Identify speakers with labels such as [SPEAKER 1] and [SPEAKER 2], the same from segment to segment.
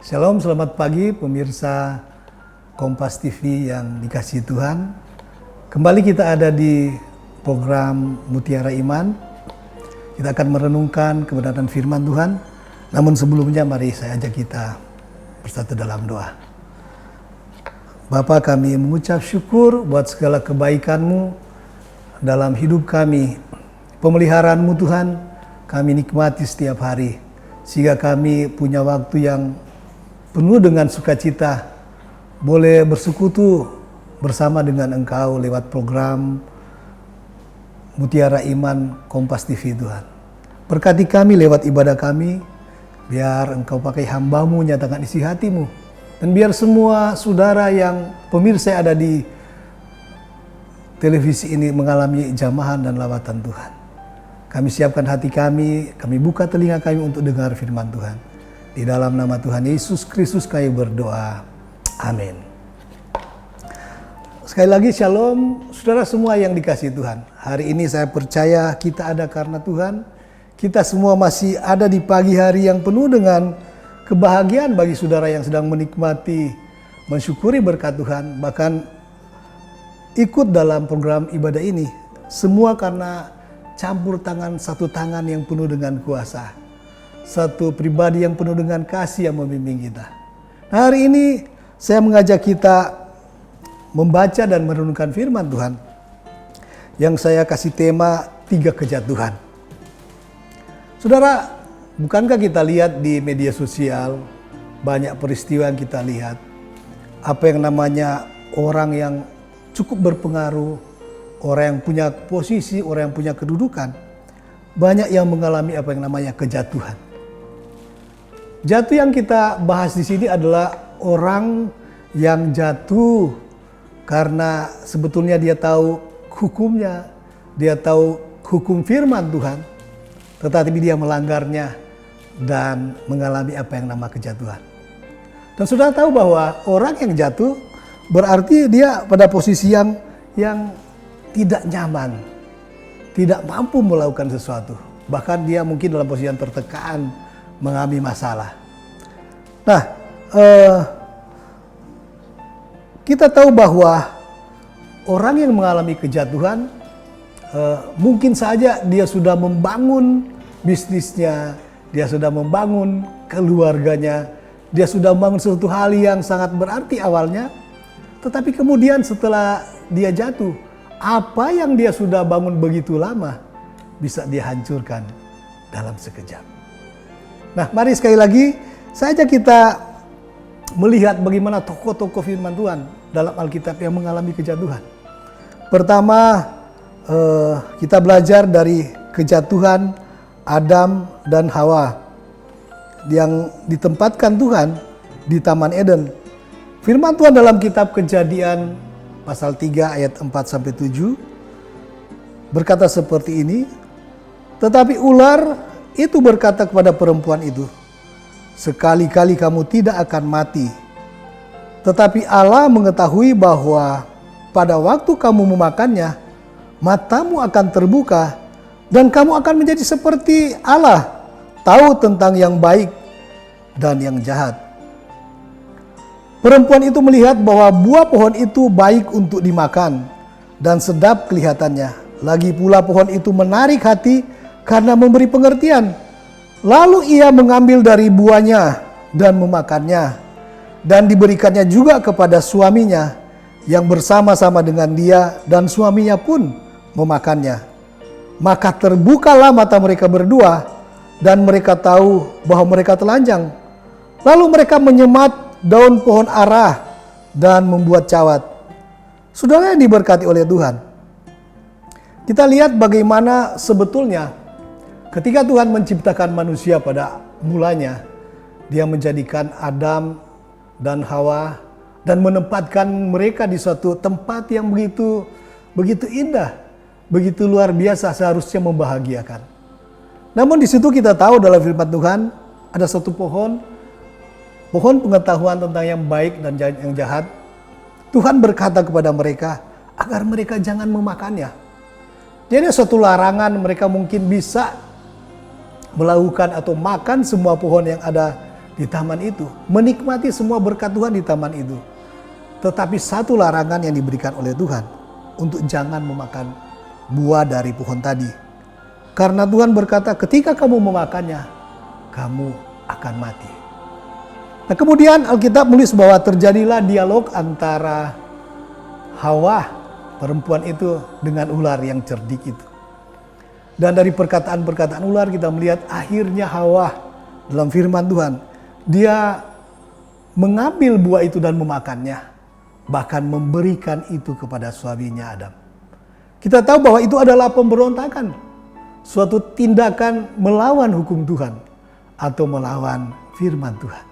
[SPEAKER 1] Shalom, selamat pagi pemirsa Kompas TV yang dikasihi Tuhan. Kembali kita ada di program Mutiara Iman. Kita akan merenungkan kebenaran firman Tuhan. Namun sebelumnya mari saya ajak kita bersatu dalam doa. Bapa, kami mengucap syukur buat segala kebaikan-Mu dalam hidup kami. Pemeliharaan-Mu Tuhan, kami nikmati setiap hari. Sehingga kami punya waktu yang penuh dengan sukacita, boleh bersekutu bersama dengan Engkau lewat program Mutiara Iman Kompas TV Tuhan. Berkati kami lewat ibadah kami, biar Engkau pakai hamba-Mu nyatakan isi hati-Mu. Dan biar semua saudara yang pemirsa ada di televisi ini mengalami jamahan dan lawatan Tuhan. Kami siapkan hati kami buka telinga kami untuk dengar firman Tuhan. Di dalam nama Tuhan Yesus Kristus kami berdoa. Amin. Sekali lagi shalom saudara semua yang dikasihi Tuhan. Hari ini saya percaya kita ada karena Tuhan. Kita semua masih ada di pagi hari yang penuh dengan kebahagiaan bagi saudara yang sedang menikmati, mensyukuri berkat Tuhan. Bahkan ikut dalam program ibadah ini. Semua karena campur tangan satu tangan yang penuh dengan kuasa. Satu pribadi yang penuh dengan kasih yang membimbing kita. Nah, hari ini saya mengajak kita membaca dan merenungkan firman Tuhan. Yang saya kasih tema 3 kejatuhan. Saudara, bukankah kita lihat di media sosial banyak peristiwa yang kita lihat. Apa yang namanya orang yang cukup berpengaruh, orang yang punya posisi, orang yang punya kedudukan. Banyak yang mengalami apa yang namanya kejatuhan. Jatuh yang kita bahas di sini adalah orang yang jatuh karena sebetulnya dia tahu hukumnya, dia tahu hukum firman Tuhan, tetapi dia melanggarnya dan mengalami apa yang nama kejatuhan. Dan sudah tahu bahwa orang yang jatuh berarti dia pada posisi yang tidak nyaman, tidak mampu melakukan sesuatu. Bahkan dia mungkin dalam posisi yang tertekan, mengalami masalah. Nah, kita tahu bahwa orang yang mengalami kejatuhan, mungkin saja dia sudah membangun bisnisnya, dia sudah membangun keluarganya, dia sudah membangun suatu hal yang sangat berarti awalnya, tetapi kemudian setelah dia jatuh, apa yang dia sudah bangun begitu lama bisa dihancurkan dalam sekejap. Nah, mari sekali lagi saja kita melihat bagaimana tokoh-tokoh firman Tuhan dalam Alkitab yang mengalami kejatuhan. Pertama, kita belajar dari kejatuhan Adam dan Hawa yang ditempatkan Tuhan di Taman Eden. Firman Tuhan dalam kitab Kejadian pasal 3 ayat 4-7 berkata seperti ini, tetapi ular itu berkata kepada perempuan itu, sekali-kali kamu tidak akan mati. Tetapi Allah mengetahui bahwa pada waktu kamu memakannya, matamu akan terbuka dan kamu akan menjadi seperti Allah, tahu tentang yang baik dan yang jahat. Perempuan itu melihat bahwa buah pohon itu baik untuk dimakan dan sedap kelihatannya. Lagi pula pohon itu menarik hati karena memberi pengertian. Lalu ia mengambil dari buahnya dan memakannya. Dan diberikannya juga kepada suaminya yang bersama-sama dengan dia, dan suaminya pun memakannya. Maka terbukalah mata mereka berdua dan mereka tahu bahwa mereka telanjang. Lalu mereka menyemat daun pohon ara dan membuat cawat. Saudara yang diberkati oleh Tuhan, kita lihat bagaimana sebetulnya ketika Tuhan menciptakan manusia pada mulanya, Dia menjadikan Adam dan Hawa dan menempatkan mereka di suatu tempat yang begitu indah, begitu luar biasa, seharusnya membahagiakan. Namun di situ kita tahu dalam firman Tuhan ada satu pohon pengetahuan tentang yang baik dan yang jahat. Tuhan berkata kepada mereka agar mereka jangan memakannya. Jadi suatu larangan, mereka mungkin bisa melakukan atau makan semua pohon yang ada di di taman itu, menikmati semua berkat Tuhan di taman itu. Tetapi satu larangan yang diberikan oleh Tuhan, untuk jangan memakan buah dari pohon tadi. Karena Tuhan berkata, ketika kamu memakannya, kamu akan mati. Nah, kemudian Alkitab menulis bahwa terjadilah dialog antara Hawa, perempuan itu, dengan ular yang cerdik itu. Dan dari perkataan-perkataan ular kita melihat akhirnya Hawa dalam firman Tuhan, dia mengambil buah itu dan memakannya, bahkan memberikan itu kepada suaminya Adam. Kita tahu bahwa itu adalah pemberontakan, suatu tindakan melawan hukum Tuhan atau melawan firman Tuhan.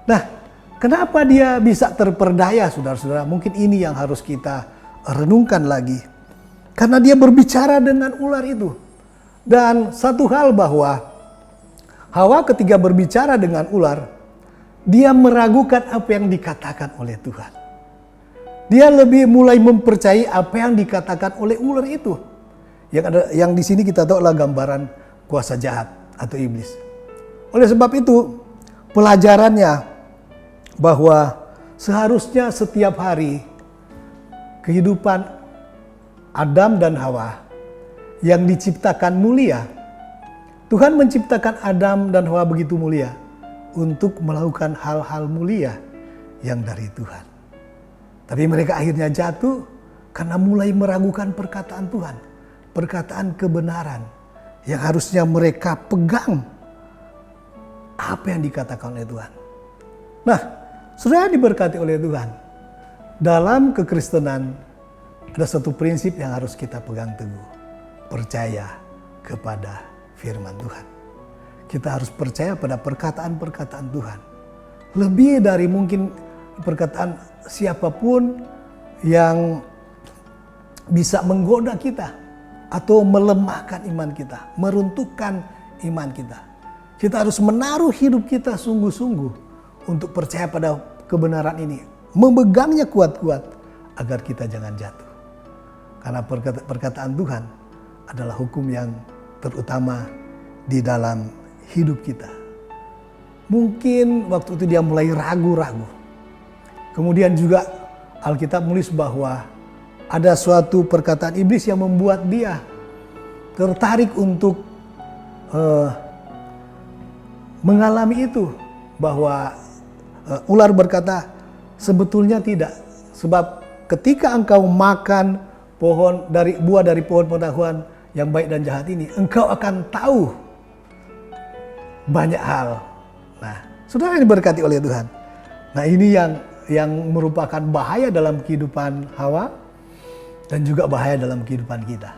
[SPEAKER 1] Nah, kenapa dia bisa terperdaya, saudara-saudara? Mungkin ini yang harus kita renungkan lagi. Karena dia berbicara dengan ular itu. Dan satu hal bahwa Hawa ketika berbicara dengan ular, dia meragukan apa yang dikatakan oleh Tuhan. Dia lebih mulai mempercayai apa yang dikatakan oleh ular itu. Yang di sini kita tahu adalah gambaran kuasa jahat atau iblis. Oleh sebab itu, pelajarannya bahwa seharusnya setiap hari kehidupan Adam dan Hawa yang diciptakan mulia. Tuhan menciptakan Adam dan Hawa begitu mulia untuk melakukan hal-hal mulia yang dari Tuhan. Tapi mereka akhirnya jatuh karena mulai meragukan perkataan Tuhan, perkataan kebenaran yang harusnya mereka pegang apa yang dikatakan oleh Tuhan. Nah, saudara diberkati oleh Tuhan. Dalam kekristenan ada satu prinsip yang harus kita pegang teguh. Percaya kepada firman Tuhan. Kita harus percaya pada perkataan-perkataan Tuhan. Lebih dari mungkin perkataan siapapun yang bisa menggoda kita atau melemahkan iman kita, meruntuhkan iman kita. Kita harus menaruh hidup kita sungguh-sungguh untuk percaya pada kebenaran ini, memegangnya kuat-kuat agar kita jangan jatuh. Karena perkataan Tuhan adalah hukum yang terutama di dalam hidup kita. Mungkin waktu itu dia mulai ragu-ragu. Kemudian juga Alkitab menulis bahwa ada suatu perkataan iblis yang membuat dia tertarik untuk mengalami itu. Bahwa ular berkata, sebetulnya tidak. Sebab ketika engkau makan buah dari pohon pengetahuan yang baik dan jahat ini, engkau akan tahu banyak hal. Nah, saudara yang diberkati oleh Tuhan. Nah, ini yang merupakan bahaya dalam kehidupan Hawa dan juga bahaya dalam kehidupan kita.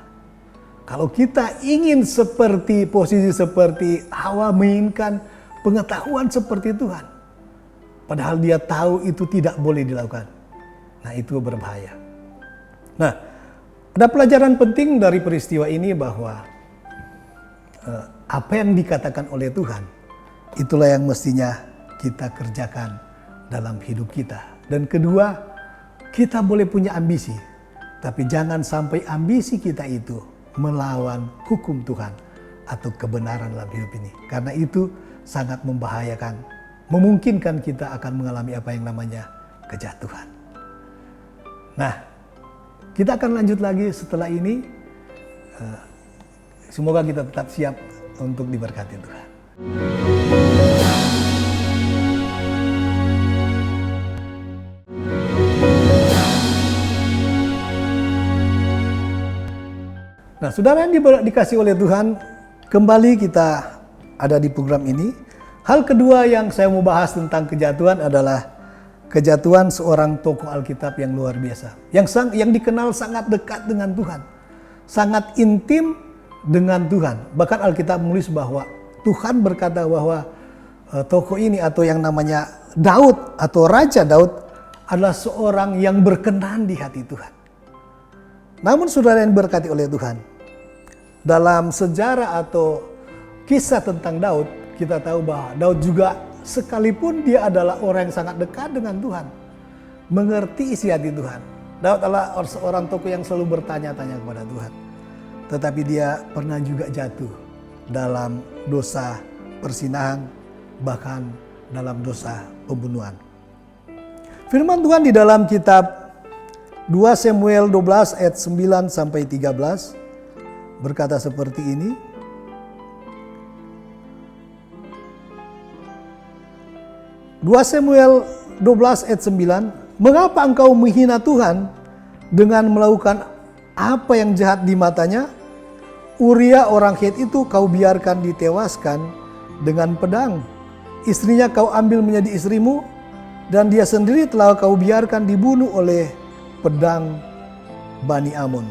[SPEAKER 1] Kalau kita ingin posisi seperti Hawa, menginginkan pengetahuan seperti Tuhan, padahal dia tahu itu tidak boleh dilakukan. Nah, itu berbahaya. Nah, ada pelajaran penting dari peristiwa ini bahwa apa yang dikatakan oleh Tuhan, itulah yang mestinya kita kerjakan dalam hidup kita. Dan kedua, kita boleh punya ambisi, tapi jangan sampai ambisi kita itu melawan hukum Tuhan atau kebenaran dalam hidup ini. Karena itu sangat membahayakan, memungkinkan kita akan mengalami apa yang namanya kejatuhan. Nah, kita akan lanjut lagi setelah ini. Semoga kita tetap siap untuk diberkati Tuhan. Nah, saudara yang dikasih oleh Tuhan, kembali kita ada di program ini. Hal kedua yang saya mau bahas tentang kejatuhan adalah kejatuhan seorang tokoh Alkitab yang luar biasa. Yang dikenal sangat dekat dengan Tuhan. Sangat intim dengan Tuhan. Bahkan Alkitab menulis bahwa Tuhan berkata bahwa tokoh ini atau yang namanya Daud atau Raja Daud adalah seorang yang berkenan di hati Tuhan. Namun saudara yang berkati oleh Tuhan, dalam sejarah atau kisah tentang Daud, kita tahu bahwa Daud juga sekalipun dia adalah orang yang sangat dekat dengan Tuhan, mengerti isi hati Tuhan. Daud adalah seorang tokoh yang selalu bertanya-tanya kepada Tuhan. Tetapi dia pernah juga jatuh dalam dosa persinahan bahkan dalam dosa pembunuhan. Firman Tuhan di dalam kitab 2 Samuel 12 ayat 9 sampai 13 berkata seperti ini. 2 Samuel 12 ayat 9, mengapa engkau menghina Tuhan dengan melakukan apa yang jahat di matanya? Uria orang Het itu kau biarkan ditewaskan dengan pedang. Istrinya kau ambil menjadi istrimu, dan dia sendiri telah kau biarkan dibunuh oleh pedang Bani Amun.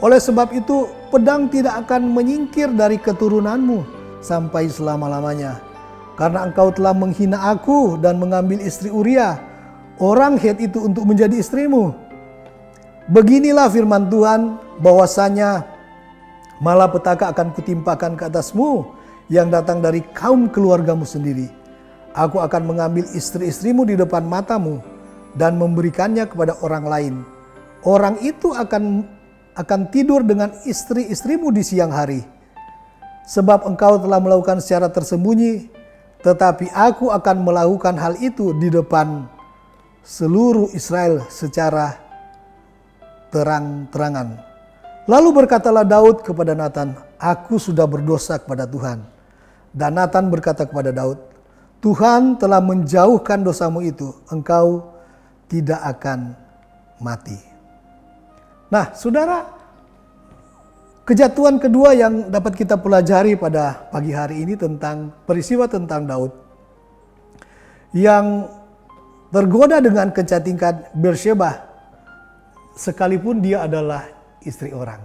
[SPEAKER 1] Oleh sebab itu, pedang tidak akan menyingkir dari keturunanmu sampai selama-lamanya. Karena engkau telah menghina aku dan mengambil istri Uria, orang Het itu untuk menjadi istrimu. Beginilah firman Tuhan, bahwasanya malapetaka akan kutimpakan ke atasmu yang datang dari kaum keluargamu sendiri. Aku akan mengambil istri-istrimu di depan matamu dan memberikannya kepada orang lain. Orang itu akan tidur dengan istri-istrimu di siang hari. Sebab engkau telah melakukan secara tersembunyi, tetapi aku akan melakukan hal itu di depan seluruh Israel secara terang-terangan. Lalu berkatalah Daud kepada Natan, aku sudah berdosa kepada Tuhan. Dan Natan berkata kepada Daud, Tuhan telah menjauhkan dosamu itu, engkau tidak akan mati. Nah, saudara, kejatuhan kedua yang dapat kita pelajari pada pagi hari ini tentang peristiwa tentang Daud yang tergoda dengan kecantikan Batsyeba, sekalipun dia adalah istri orang.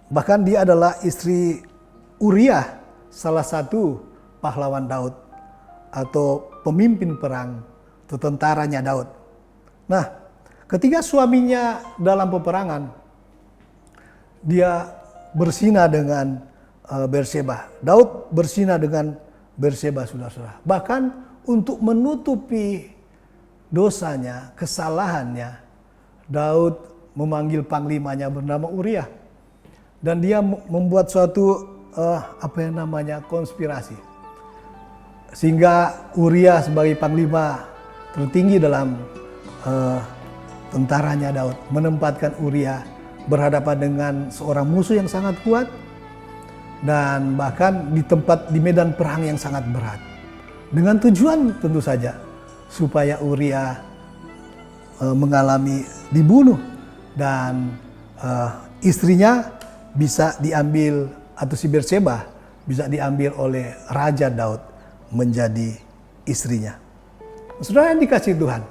[SPEAKER 1] Bahkan dia adalah istri Uria, salah satu pahlawan Daud atau pemimpin perang atau tentaranya Daud. Nah, ketika suaminya dalam peperangan, dia berzina dengan Batsyeba. Daud berzina dengan Batsyeba, saudara-saudara. Bahkan untuk menutupi dosanya, kesalahannya, Daud memanggil panglimanya bernama Uria. Dan dia membuat suatu konspirasi. Sehingga Uria sebagai panglima tertinggi dalam tentaranya Daud menempatkan Uria berhadapan dengan seorang musuh yang sangat kuat dan bahkan di medan perang yang sangat berat. Dengan tujuan tentu saja supaya Uria mengalami dibunuh dan istrinya bisa diambil, atau si Batsyeba bisa diambil oleh Raja Daud menjadi istrinya. Saudara yang dikasihi Tuhan,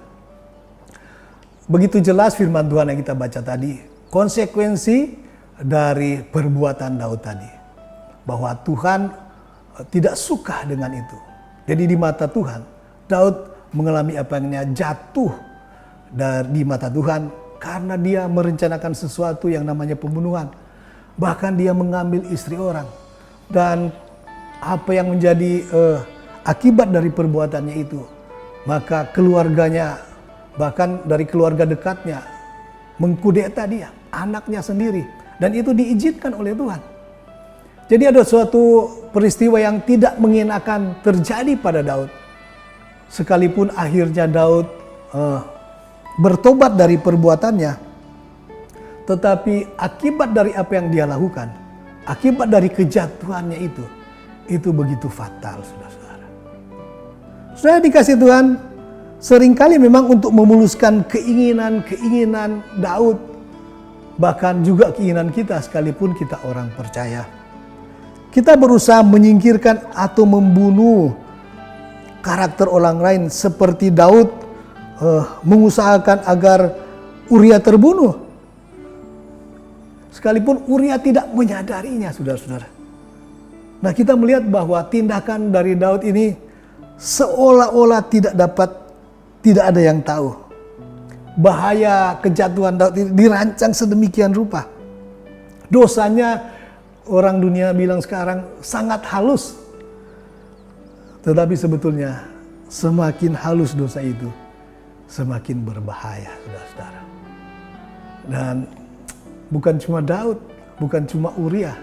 [SPEAKER 1] begitu jelas firman Tuhan yang kita baca tadi, konsekuensi dari perbuatan Daud tadi, bahwa Tuhan tidak suka dengan itu. Jadi di mata Tuhan, Daud mengalami apa yang namanya jatuh di mata Tuhan karena dia merencanakan sesuatu yang namanya pembunuhan. Bahkan dia mengambil istri orang. Dan apa yang menjadi akibat dari perbuatannya itu, maka keluarganya, bahkan dari keluarga dekatnya, mengkudeta dia, anaknya sendiri. Dan itu diizinkan oleh Tuhan. Jadi ada suatu peristiwa yang tidak mengenakan terjadi pada Daud. Sekalipun akhirnya Daud bertobat dari perbuatannya, tetapi akibat dari apa yang dia lakukan, akibat dari kejatuhannya itu begitu fatal, saudara-saudara. Saudara dikasih Tuhan, seringkali memang untuk memuluskan keinginan Daud, bahkan juga keinginan kita sekalipun kita orang percaya, kita berusaha menyingkirkan atau membunuh karakter orang lain seperti Daud mengusahakan agar Uria terbunuh. Sekalipun Uria tidak menyadarinya, saudara-saudara. Nah, kita melihat bahwa tindakan dari Daud ini seolah-olah tidak ada yang tahu. Bahaya kejatuhan Daud ini dirancang sedemikian rupa. Dosanya orang dunia bilang sekarang sangat halus. Tetapi sebetulnya semakin halus dosa itu, semakin berbahaya, saudara-saudara. Dan bukan cuma Daud, bukan cuma Uria,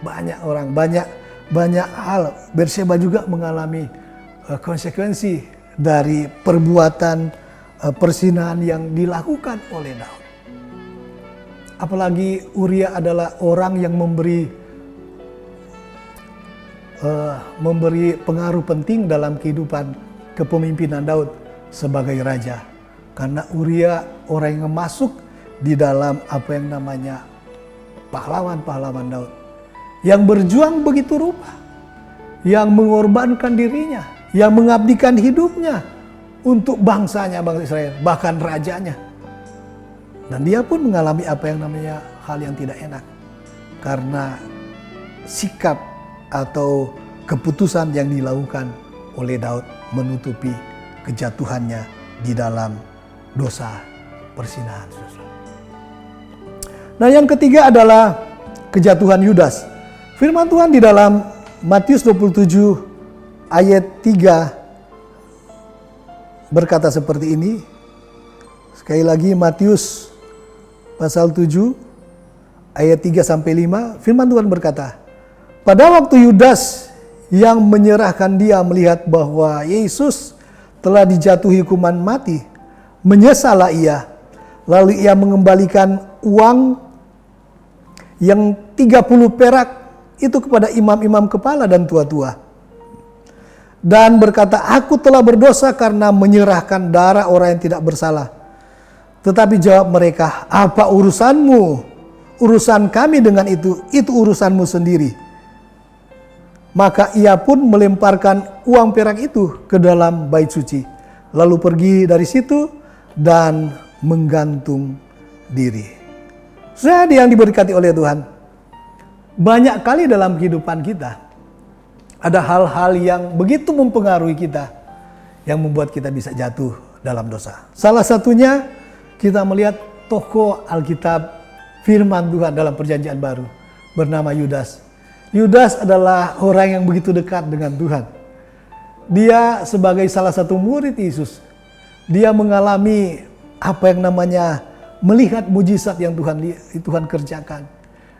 [SPEAKER 1] banyak orang, banyak hal. Batsyeba juga mengalami konsekuensi dari perbuatan perzinahan yang dilakukan oleh Daud. Apalagi Uria adalah orang yang memberi pengaruh penting dalam kehidupan kepemimpinan Daud sebagai raja. Karena Uria orang yang masuk di dalam apa yang namanya pahlawan-pahlawan Daud. Yang berjuang begitu rupa. Yang mengorbankan dirinya. Yang mengabdikan hidupnya untuk bangsanya, bangsa Israel. Bahkan rajanya. Dan dia pun mengalami apa yang namanya hal yang tidak enak. Karena sikap atau keputusan yang dilakukan oleh Daud menutupi kejatuhannya di dalam dosa perzinahan. Nah, yang ketiga adalah kejatuhan Yudas. Firman Tuhan di dalam Matius 27 ayat 3 berkata seperti ini. Sekali lagi Matius pasal 7 ayat 3 sampai 5, firman Tuhan berkata, pada waktu Yudas yang menyerahkan dia melihat bahwa Yesus telah dijatuhi hukuman mati, menyesallah ia. Lalu ia mengembalikan uang yang 30 perak itu kepada imam-imam kepala dan tua-tua. Dan berkata, aku telah berdosa karena menyerahkan darah orang yang tidak bersalah. Tetapi jawab mereka, apa urusanmu? Urusan kami dengan itu urusanmu sendiri. Maka ia pun melemparkan uang perak itu ke dalam bait suci. Lalu pergi dari situ dan menggantung diri. Saudara yang diberkati oleh Tuhan. Banyak kali dalam kehidupan kita. Ada hal-hal yang begitu mempengaruhi kita. Yang membuat kita bisa jatuh dalam dosa. Salah satunya kita melihat tokoh Alkitab firman Tuhan dalam perjanjian baru. Bernama Yudas. Yudas adalah orang yang begitu dekat dengan Tuhan. Dia sebagai salah satu murid Yesus. Dia mengalami apa yang namanya melihat mujizat yang Tuhan kerjakan.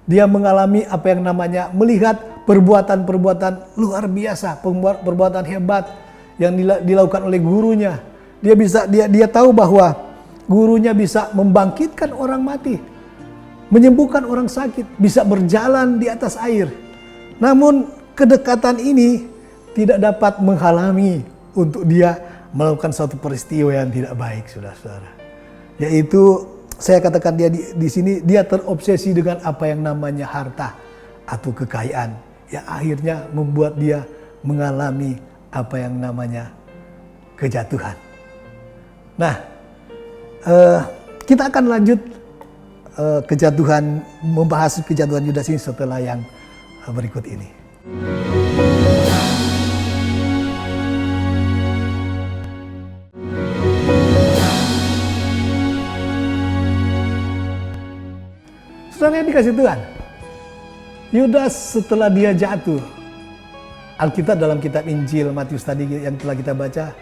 [SPEAKER 1] Dia mengalami apa yang namanya melihat perbuatan-perbuatan luar biasa, perbuatan hebat yang dilakukan oleh gurunya. Dia tahu bahwa gurunya bisa membangkitkan orang mati, menyembuhkan orang sakit, bisa berjalan di atas air. Namun kedekatan ini tidak dapat menghalangi untuk dia melakukan suatu peristiwa yang tidak baik, saudara-saudara. Yaitu saya katakan dia di sini dia terobsesi dengan apa yang namanya harta atau kekayaan yang akhirnya membuat dia mengalami apa yang namanya kejatuhan. Nah, kita akan lanjut membahas kejatuhan Yudas ini setelah yang berikut ini. Saudara yang dikasih Tuhan, Yudas setelah dia jatuh, Alkitab dalam kitab Injil Matius tadi yang telah kita baca,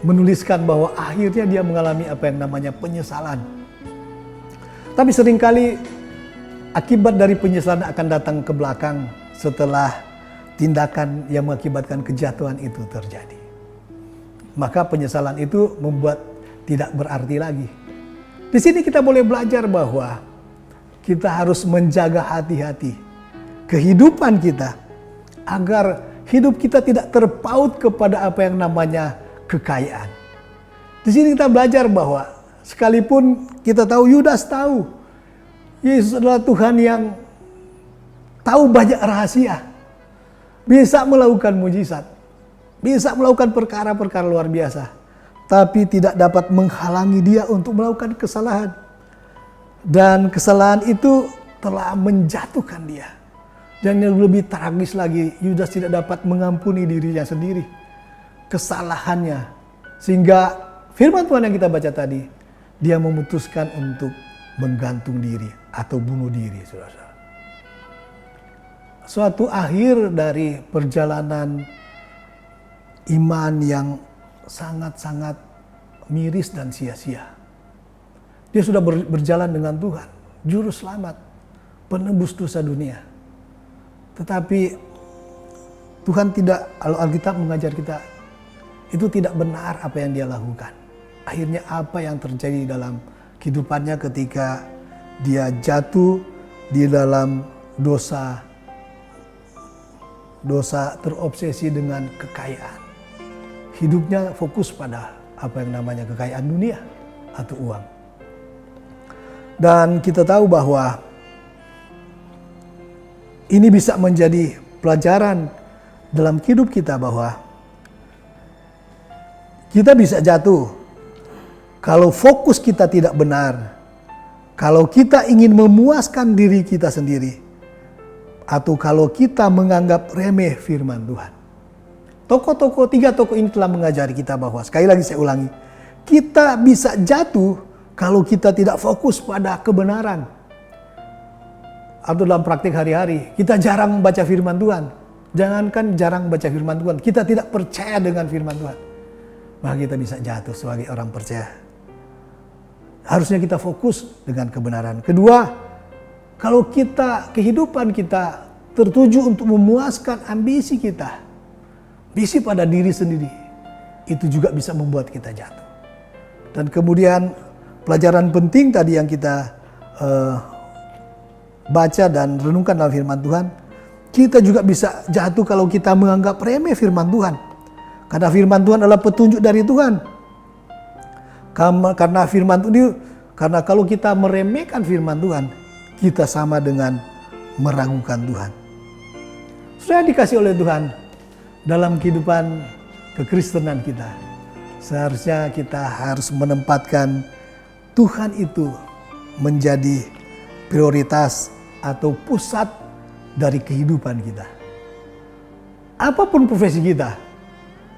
[SPEAKER 1] menuliskan bahwa akhirnya dia mengalami apa yang namanya penyesalan. Tapi seringkali akibat dari penyesalan akan datang ke belakang setelah tindakan yang mengakibatkan kejatuhan itu terjadi. Maka penyesalan itu membuat tidak berarti lagi. Di sini kita boleh belajar bahwa kita harus menjaga hati-hati kehidupan kita agar hidup kita tidak terpaut kepada apa yang namanya kekayaan. Di sini kita belajar bahwa sekalipun kita tahu Yudas tahu Yesus adalah Tuhan yang tahu banyak rahasia, bisa melakukan mujizat, bisa melakukan perkara-perkara luar biasa, tapi tidak dapat menghalangi dia untuk melakukan kesalahan. Dan kesalahan itu telah menjatuhkan dia. Dan yang lebih tragis lagi, Yudas tidak dapat mengampuni dirinya sendiri, kesalahannya. Sehingga firman Tuhan yang kita baca tadi, dia memutuskan untuk menggantung diri atau bunuh diri, saudara. Suatu akhir dari perjalanan iman yang sangat-sangat miris dan sia-sia. Dia sudah berjalan dengan Tuhan, juru selamat, penebus dosa dunia. Tetapi Tuhan tidak, Alkitab mengajar kita, itu tidak benar apa yang dia lakukan. Akhirnya apa yang terjadi dalam kehidupannya ketika dia jatuh di dalam dosa terobsesi dengan kekayaan. Hidupnya fokus pada apa yang namanya kekayaan dunia atau uang. Dan kita tahu bahwa ini bisa menjadi pelajaran dalam hidup kita bahwa kita bisa jatuh kalau fokus kita tidak benar, kalau kita ingin memuaskan diri kita sendiri, atau kalau kita menganggap remeh firman Tuhan. Tiga tokoh ini telah mengajari kita bahwa, sekali lagi saya ulangi, kita bisa jatuh kalau kita tidak fokus pada kebenaran. Atau dalam praktik hari-hari, kita jarang membaca firman Tuhan. Jangankan jarang baca firman Tuhan, kita tidak percaya dengan firman Tuhan. Maka kita bisa jatuh sebagai orang percaya. Harusnya kita fokus dengan kebenaran. Kedua, kalau kehidupan kita tertuju untuk memuaskan ambisi kita, ambisi pada diri sendiri, itu juga bisa membuat kita jatuh. Dan kemudian pelajaran penting tadi yang kita baca dan renungkan dalam firman Tuhan, kita juga bisa jatuh kalau kita menganggap remeh firman Tuhan. Karena firman Tuhan adalah petunjuk dari Tuhan. Karena kalau kita meremehkan firman Tuhan, kita sama dengan meragukan Tuhan. Sudah dikasih oleh Tuhan dalam kehidupan kekristenan kita. Seharusnya kita harus menempatkan Tuhan itu menjadi prioritas atau pusat dari kehidupan kita. Apapun profesi kita,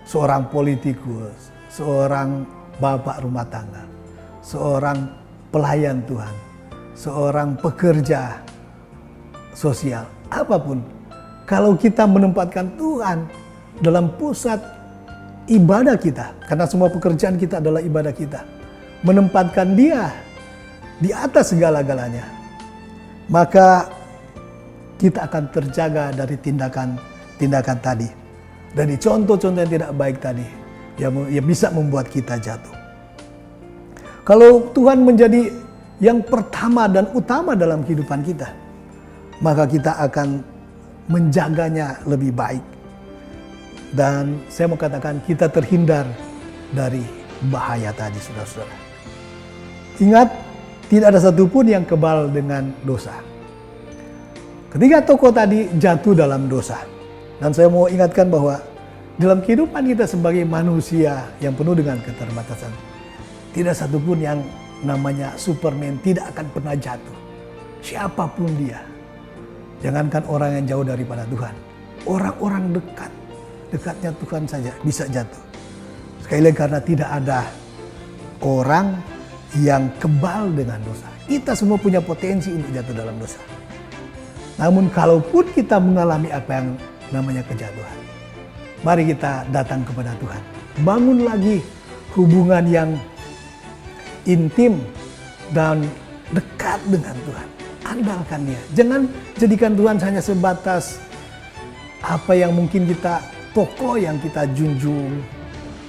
[SPEAKER 1] seorang politikus, seorang bapak rumah tangga, seorang pelayan Tuhan, seorang pekerja sosial, apapun, kalau kita menempatkan Tuhan dalam pusat ibadah kita, karena semua pekerjaan kita adalah ibadah kita, menempatkan Dia di atas segala-galanya, maka kita akan terjaga dari tindakan tadi, dari contoh-contoh yang tidak baik tadi, yang bisa membuat kita jatuh. Kalau Tuhan menjadi yang pertama dan utama dalam kehidupan kita, maka kita akan menjaganya lebih baik. Dan saya mau katakan kita terhindar dari bahaya tadi, saudara-saudara. Ingat, tidak ada satupun yang kebal dengan dosa. Ketiga tokoh tadi jatuh dalam dosa. Dan saya mau ingatkan bahwa dalam kehidupan kita sebagai manusia yang penuh dengan keterbatasan, tidak satupun yang namanya Superman tidak akan pernah jatuh. Siapapun dia. Jangankan orang yang jauh daripada Tuhan. Orang-orang dekatnya Tuhan saja bisa jatuh. Sekali lagi, karena tidak ada orang yang kebal dengan dosa. Kita semua punya potensi untuk jatuh dalam dosa. Namun kalaupun kita mengalami apa yang namanya kejatuhan, mari kita datang kepada Tuhan. Bangun lagi hubungan yang intim dan dekat dengan Tuhan. Andalkan Dia. Jangan jadikan Tuhan hanya sebatas apa yang mungkin kita, tokoh yang kita junjung.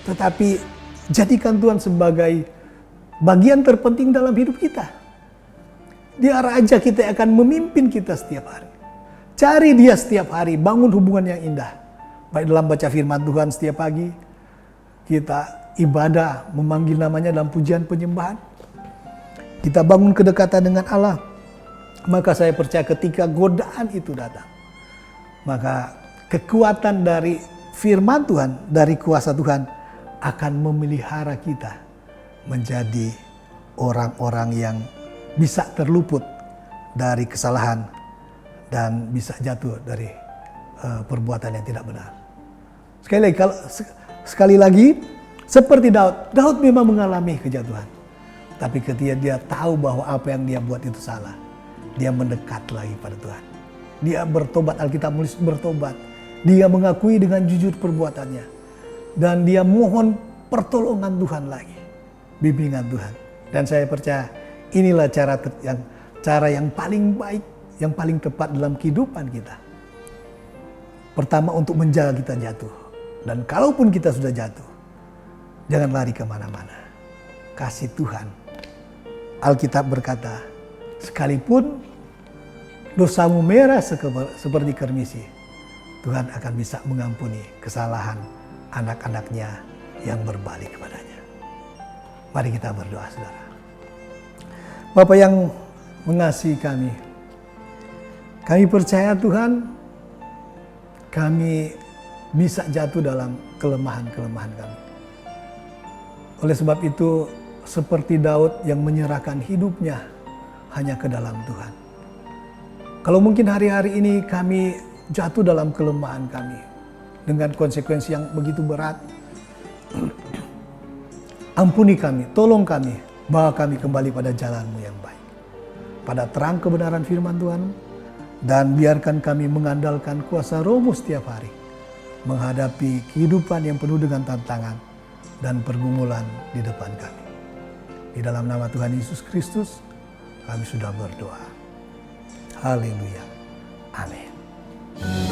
[SPEAKER 1] Tetapi jadikan Tuhan sebagai bagian terpenting dalam hidup kita. Dia raja kita yang akan memimpin kita setiap hari. Cari Dia setiap hari, bangun hubungan yang indah. Baik dalam baca firman Tuhan setiap pagi, kita ibadah, memanggil namanya dalam pujian penyembahan. Kita bangun kedekatan dengan Allah. Maka saya percaya ketika godaan itu datang, maka kekuatan dari firman Tuhan, dari kuasa Tuhan akan memelihara kita menjadi orang-orang yang bisa terluput dari kesalahan dan bisa jatuh dari perbuatan yang tidak benar. Sekali lagi, seperti Daud memang mengalami kejatuhan. Tapi ketika dia tahu bahwa apa yang dia buat itu salah, dia mendekat lagi pada Tuhan. Dia bertobat, Alkitab menulis bertobat. Dia mengakui dengan jujur perbuatannya. Dan dia mohon pertolongan Tuhan lagi. Bimbingan Tuhan. Dan saya percaya inilah cara yang paling baik, yang paling tepat dalam kehidupan kita. Pertama, untuk menjaga kita jatuh. Dan kalaupun kita sudah jatuh, jangan lari kemana-mana. Kasih Tuhan. Alkitab berkata, sekalipun dosamu merah seperti kermisi, Tuhan akan bisa mengampuni kesalahan anak-anaknya yang berbalik kepadanya. Mari kita berdoa, saudara. Bapa yang mengasihi kami percaya Tuhan, kami bisa jatuh dalam kelemahan-kelemahan kami. Oleh sebab itu, seperti Daud yang menyerahkan hidupnya hanya ke dalam Tuhan. Kalau mungkin hari-hari ini kami jatuh dalam kelemahan kami dengan konsekuensi yang begitu berat, ampuni kami, tolong kami, bawa kami kembali pada jalan-Mu yang baik, pada terang kebenaran firman Tuhan, dan biarkan kami mengandalkan kuasa Roh-Mu setiap hari, menghadapi kehidupan yang penuh dengan tantangan dan pergumulan di depan kami. Di dalam nama Tuhan Yesus Kristus, kami sudah berdoa. Haleluya. Amin.